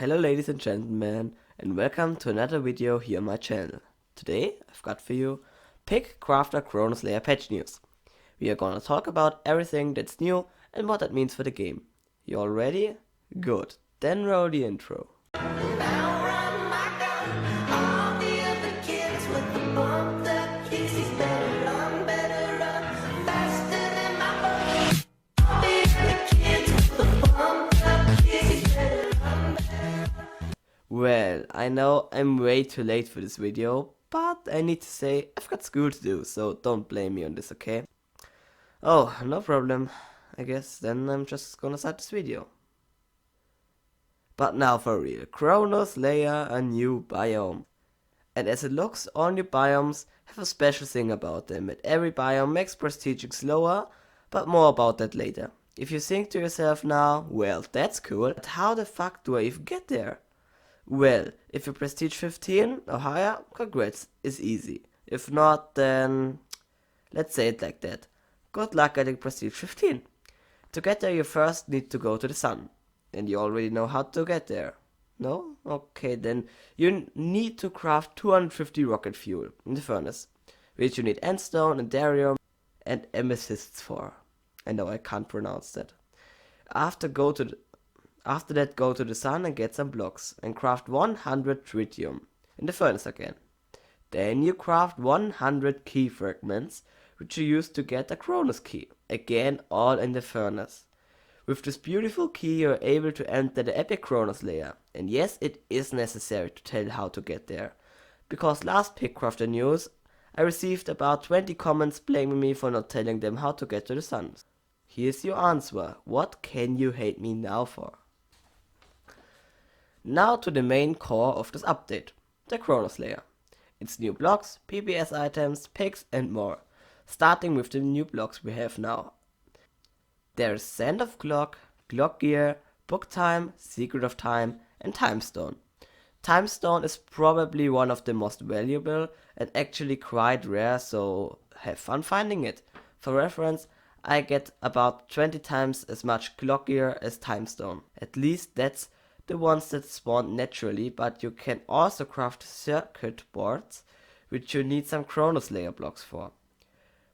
Hello ladies and gentlemen, and welcome to another video here on my channel. Today I've got for you Pickcrafter Chronos Lair patch news. We are gonna talk about everything that's new and what that means for the game. You all ready? Good, then roll the intro. Well, I know I'm way too late for this video, but I need to say I've got school to do, so don't blame me on this, okay? Oh, no problem. I guess then I'm just gonna start this video. But now for real, Chronos Lair, a new biome. And as it looks, all new biomes have a special thing about them, and every biome makes prestiging slower, but more about that later. If you think to yourself now, well, that's cool, but how the fuck do I even get there? Well, if you're prestige 15 or higher, congrats, it's easy. If not, then let's say it like that. Good luck getting prestige 15. To get there you first need to go to the sun. And you already know how to get there. No? Okay, then you need to craft 250 rocket fuel in the furnace, which you need endstone, endarium and amethysts for. I know I can't pronounce that. After that go to the sun and get some blocks and craft 100 tritium in the furnace again. Then you craft 100 key fragments which you use to get a Chronos key, again all in the furnace. With this beautiful key you are able to enter the epic Chronos layer, and yes, it is necessary to tell how to get there, because last Pickcrafter news I received about 20 comments blaming me for not telling them how to get to the sun. Here's your answer, what can you hate me now for? Now to the main core of this update, the Chronos layer. Its new blocks, PBS items, picks and more, starting with the new blocks we have now. There is Sand of Clock, Clock Gear, Book Time, Secret of Time and Time Stone. Time Stone is probably one of the most valuable and actually quite rare, so have fun finding it. For reference, I get about 20 times as much Clock Gear as Time Stone. At least that's the ones that spawn naturally, but you can also craft circuit boards, which you need some Chronos layer blocks for.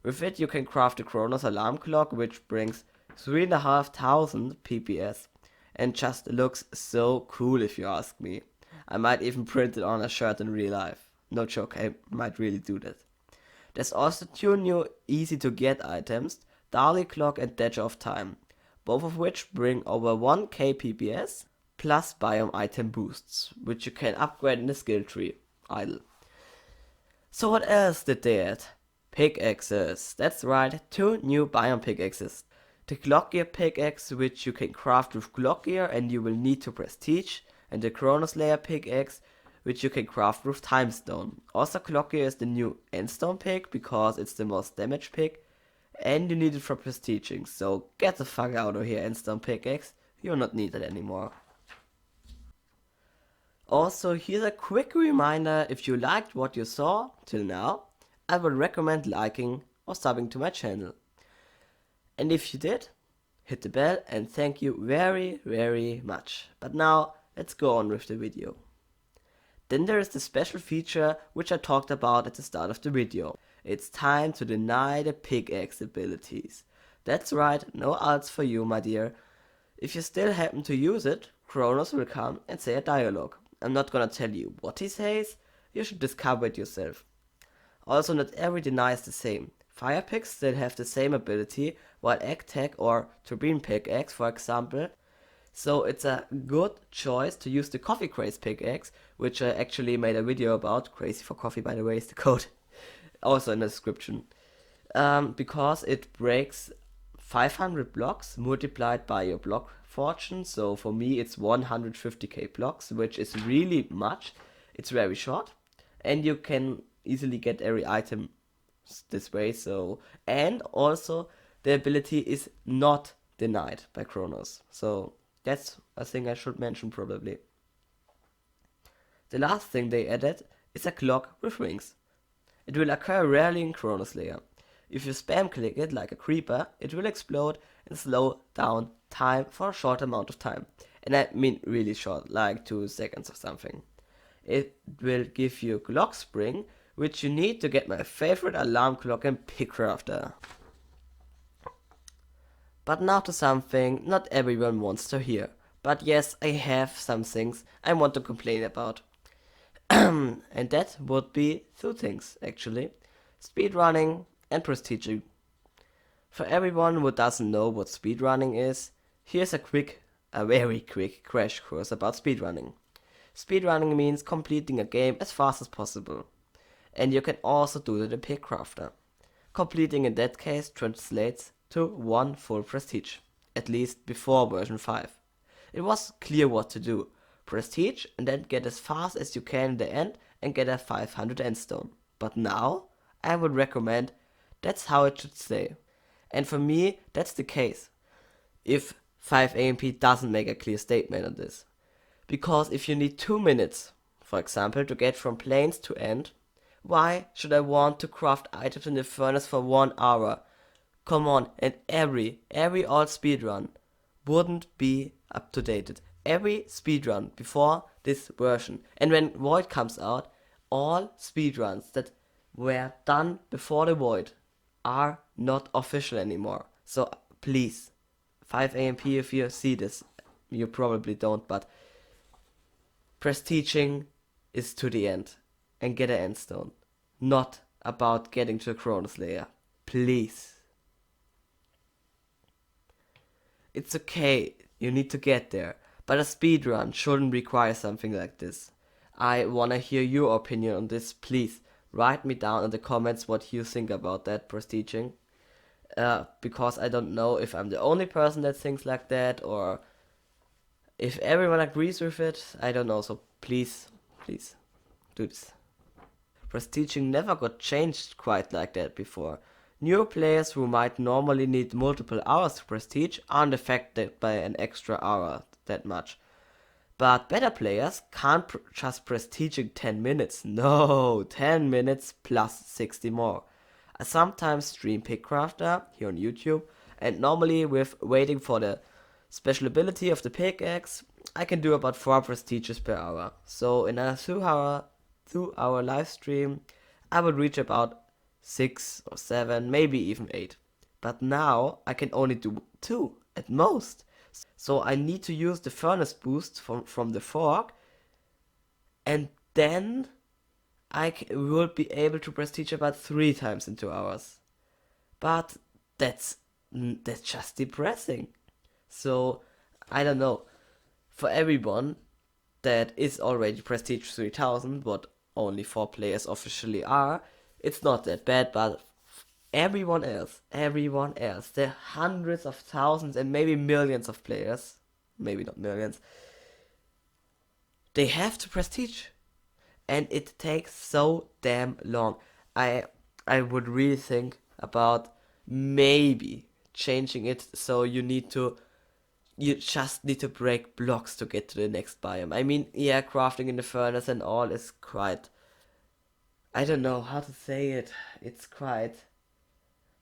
With it you can craft a Chronos alarm clock, which brings 3,500 PPS, and just looks so cool if you ask me. I might even print it on a shirt in real life. No joke, I might really do that. There's also two new easy to get items, Daily Clock and Danger of Time, both of which bring over 1k PPS, plus biome item boosts, which you can upgrade in the skill tree, idle. So what else did they add? Pickaxes, that's right, two new biome pickaxes. The Clock Gear pickaxe, which you can craft with Clock Gear and you will need to prestige, and the Chronos Layer pickaxe, which you can craft with Time Stone. Also Clock Gear is the new endstone pick, because it's the most damage pick, and you need it for prestiging, so get the fuck out of here endstone pickaxe, you're not needed anymore. Also, here's a quick reminder, if you liked what you saw till now, I would recommend liking or subbing to my channel. And if you did, hit the bell and thank you very, very much. But now, let's go on with the video. Then there is the special feature which I talked about at the start of the video. It's time to deny the pickaxe abilities. That's right, no alts for you, my dear. If you still happen to use it, Chronos will come and say a dialogue. I'm not gonna tell you what he says, you should discover it yourself. Also, not every deny is the same. Fire picks still have the same ability, while egg tag or turbine pickaxe, for example. So it's a good choice to use the coffee craze pickaxe, which I actually made a video about. Crazyforcoffee, by the way, is the code. Also in the description. Because it breaks 500 blocks multiplied by your block fortune, so for me it's 150k blocks, which is really much. It's very short, and you can easily get every item this way, so, and also the ability is not denied by Chronos, so that's a thing I should mention probably. The last thing they added is a clock with rings. It will occur rarely in Chronos Layer. If you spam click it like a creeper, it will explode and slow down time for a short amount of time. And I mean really short, like 2 seconds or something. It will give you clock spring, which you need to get my favorite alarm clock in Pickcrafter. But now to something not everyone wants to hear. But yes, I have some things I want to complain about. And that would be 2 things actually. Speedrunning and prestiging. For everyone who doesn't know what speedrunning is, here's a very quick crash course about speedrunning. Speedrunning means completing a game as fast as possible. And you can also do it in Pickcrafter. Completing in that case translates to 1 full prestige, at least before version 5. It was clear what to do. Prestige and then get as fast as you can in the end and get a 500 endstone. But now, I would recommend that's how it should stay. And for me, that's the case. If 5AMP doesn't make a clear statement on this. Because if you need 2 minutes, for example, to get from plains to end, why should I want to craft items in the furnace for 1 hour? Come on, and every old speedrun wouldn't be up to date. Every speedrun before this version. And when Void comes out, all speedruns that were done before the Void are not official anymore. So please, 5AMP, if you see this, you probably don't, but prestiging is to the end and get an endstone, not about getting to a Chronos Lair. Please. It's okay, you need to get there, but a speedrun shouldn't require something like this. I wanna hear your opinion on this, please. Write me down in the comments what you think about that prestiging. Because I don't know if I'm the only person that thinks like that, or if everyone agrees with it, I don't know, so please do this. Prestiging never got changed quite like that before. New players who might normally need multiple hours to prestige aren't affected by an extra hour that much. But better players can't just prestige in 10 minutes. No, 10 minutes plus 60 more. I sometimes stream Pickcrafter here on YouTube, and normally with waiting for the special ability of the pickaxe, I can do about 4 prestiges per hour. So in a 2-hour live stream, I would reach about 6 or 7, maybe even 8. But now I can only do 2 at most. So I need to use the furnace boost from the fork, and then I will be able to prestige about 3 times in 2 hours. But that's just depressing. So I don't know. For everyone that is already prestige 3000, what only 4 players officially are, it's not that bad, but everyone else, the hundreds of thousands and maybe millions of players, maybe not millions, they have to prestige. And it takes so damn long. I would really think about maybe changing it so you just need to break blocks to get to the next biome. I mean, yeah, crafting in the furnace and all is quite, I don't know how to say it, it's quite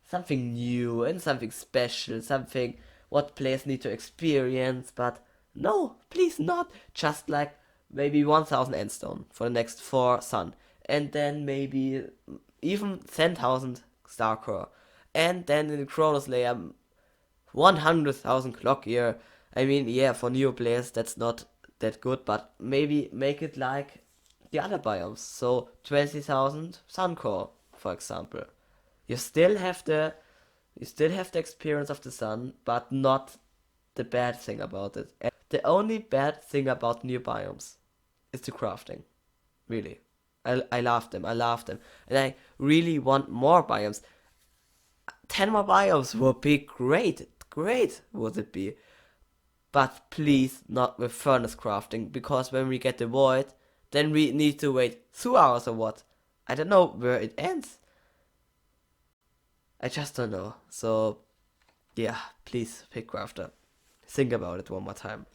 something new and something special, something what players need to experience, but no, please not. Just like maybe 1000 endstone for the next 4 sun, and then maybe even 10,000 star core, and then in the Chronos Lair 100,000 clock year. I mean, yeah, for new players that's not that good, but maybe make it like the other biomes, so 20,000 sun core, for example. You still have the experience of the sun, but not the bad thing about it. And the only bad thing about new biomes is the crafting. Really. I love them. And I really want more biomes. 10 more biomes would be great. Great would it be. But please not with furnace crafting, because when we get the void, then we need to wait 2 hours or what. I don't know where it ends. I just don't know. So, yeah, please, Pickcrafter, think about it one more time.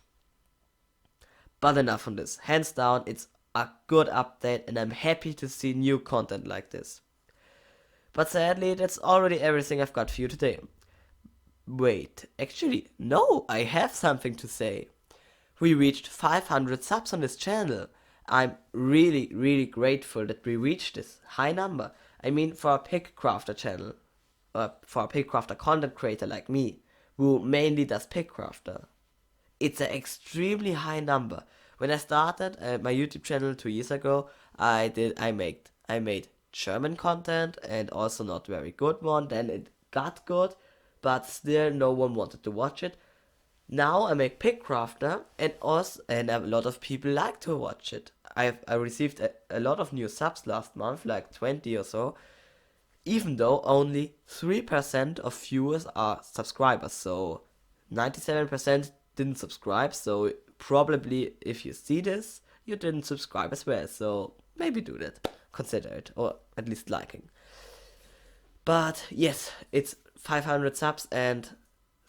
But enough on this. Hands down, it's a good update, and I'm happy to see new content like this. But sadly, that's already everything I've got for you today. Wait, actually, no, I have something to say. we reached 500 subs on this channel. I'm really grateful that we reached this high number. I mean, for a Pickcrafter channel, for a Pickcrafter content creator like me, who mainly does Pickcrafter, it's an extremely high number. When I started my YouTube channel 2 years ago, I made German content and also not very good one. Then it got good, but still no one wanted to watch it. Now I make Pickcrafter and a lot of people like to watch it. I received a lot of new subs last month, like 20 or so, even though only 3% of viewers are subscribers, so 97% didn't subscribe, so probably if you see this, you didn't subscribe as well, so maybe do that, consider it, or at least liking. But yes, it's 500 subs and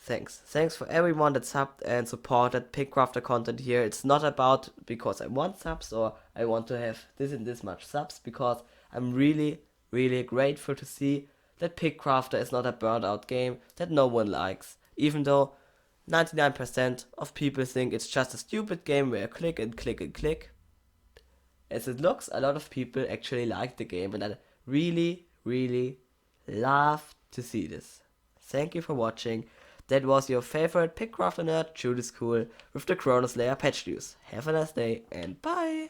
thanks for everyone that subbed and supported Pickcrafter content here. It's not about because I want subs or I want to have this and this much subs, because I'm really grateful to see that Pickcrafter is not a burnt out game that no one likes, even though 99% of people think it's just a stupid game where you click and click and click. As it looks, a lot of people actually like the game, and I really love to see this. Thank you for watching. That was your favorite Pickcrafter nerd, Jude School, with the Chronos Lair patch news. Have a nice day and bye!